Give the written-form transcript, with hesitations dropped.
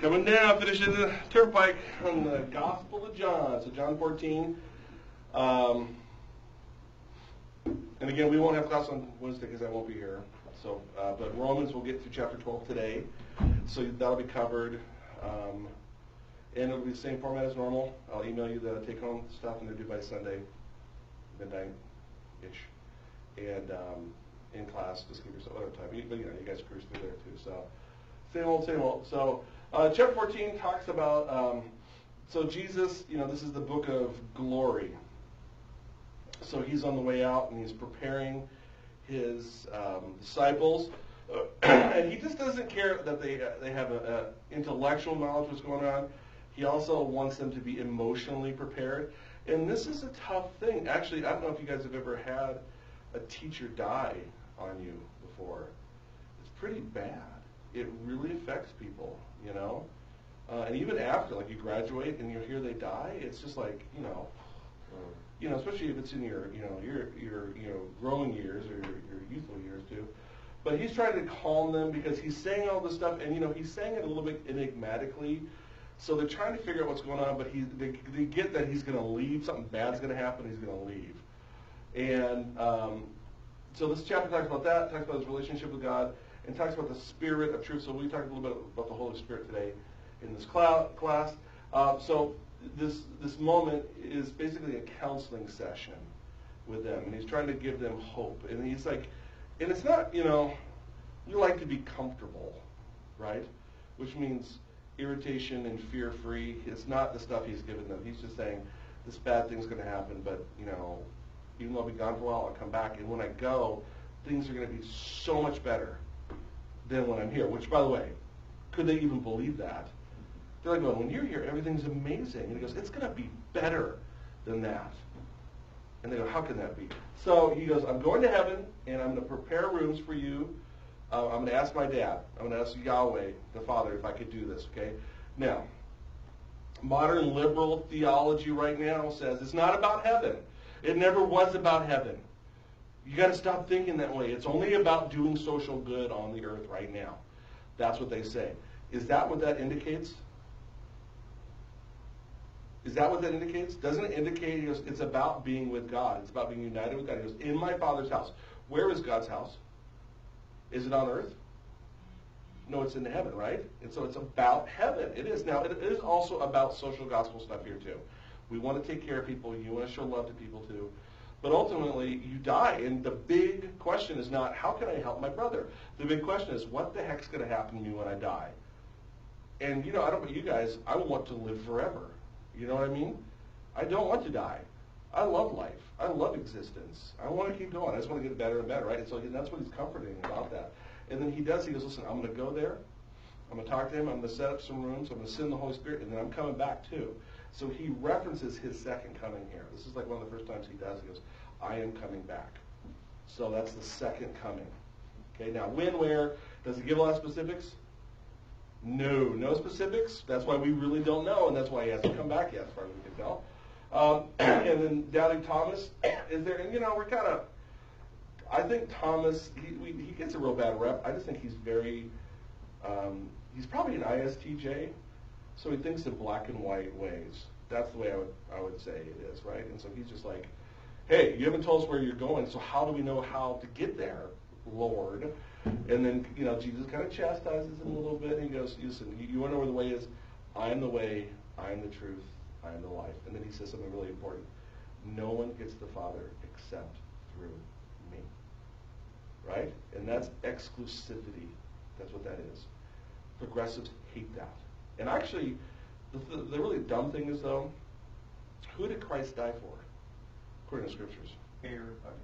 Coming down, finishing the turnpike on the Gospel of John. So John 14. And again, we won't have class on Wednesday because I won't be here. So, but Romans, we'll get through chapter 12 today. So that'll be covered. And it'll be the same format as normal. I'll email you the take-home stuff, and they're due by Sunday, midnight-ish. And in class, just give yourself other time. But you guys cruise through there too. So same old, same old. So chapter 14 talks about, so Jesus, this is the book of glory. So he's on the way out, and he's preparing his disciples. And he just doesn't care that they have an intellectual knowledge of what's going on. He also wants them to be emotionally prepared. And this is a tough thing. Actually, I don't know if you guys have ever had a teacher die on you before. It's pretty bad. It really affects people, and even after, like, you graduate and you hear they die, it's just like, especially if it's in your growing years or your youthful years too. But he's trying to calm them because he's saying all this stuff, and he's saying it a little bit enigmatically. So they're trying to figure out what's going on, but they get that he's going to leave. Something bad's going to happen. He's going to leave. And so this chapter talks about that, talks about his relationship with God, and talks about the Spirit of truth. So we talked a little bit about the Holy Spirit today in this class. So this moment is basically a counseling session with them, and he's trying to give them hope. And he's like, and it's not, we like to be comfortable, right? Which means irritation and fear-free. It's not the stuff he's given them. He's just saying, this bad thing's going to happen, but, even though I'll be gone for a while, I'll come back. And when I go, things are going to be so much better than when I'm here. Which, by the way, could they even believe that? They're like, well, when you're here, everything's amazing. And he goes, it's going to be better than that. And they go, how can that be? So he goes, I'm going to heaven, and I'm going to prepare rooms for you. I'm going to ask my dad. I'm going to ask Yahweh, the Father, if I could do this, okay? Now, modern liberal theology right now says it's not about heaven. It never was about heaven. You got to stop thinking that way. It's only about doing social good on the earth right now. That's what they say. Is that what that indicates? Is that what that indicates? Doesn't it indicate it's about being with God? It's about being united with God. He goes, in my Father's house. Where is God's house? Is it on earth? No, it's in heaven, right? And so it's about heaven. It is. Now, it is also about social gospel stuff here, too. We want to take care of people. You want to show love to people, too. But ultimately, you die. And the big question is not, how can I help my brother? The big question is, what the heck's going to happen to me when I die? And, I don't know about you guys, I want to live forever. You know what I mean? I don't want to die. I love life. I love existence. I want to keep going. I just want to get better and better, right? And so that's what he's comforting about that. And then he goes, listen, I'm going to go there. I'm going to talk to him. I'm going to set up some rooms. I'm going to send the Holy Spirit, and then I'm coming back too. So he references his second coming here. This is like one of the first times he does. He goes, I am coming back. So that's the second coming. Okay, now when, where, does he give a lot of specifics? No specifics. That's why we really don't know, and that's why he hasn't come back yet, as far as we can tell. And then doubting Thomas is there, and we're kind of, I think Thomas, he gets a real bad rep. I just think he's very, he's probably an ISTJ, so he thinks in black and white ways. That's the way I would say it is, right? And so he's just like, hey, you haven't told us where you're going, so how do we know how to get there, Lord? And then, Jesus kind of chastises him a little bit, and he goes, listen, you want to know where the way is? I am the way, I am the truth, I am the life. And then he says something really important. No one gets the Father except through me. Right? And that's exclusivity. That's what that is. Progressives hate that. And actually, the really dumb thing is, though, who did Christ die for? According to Scriptures. Everybody.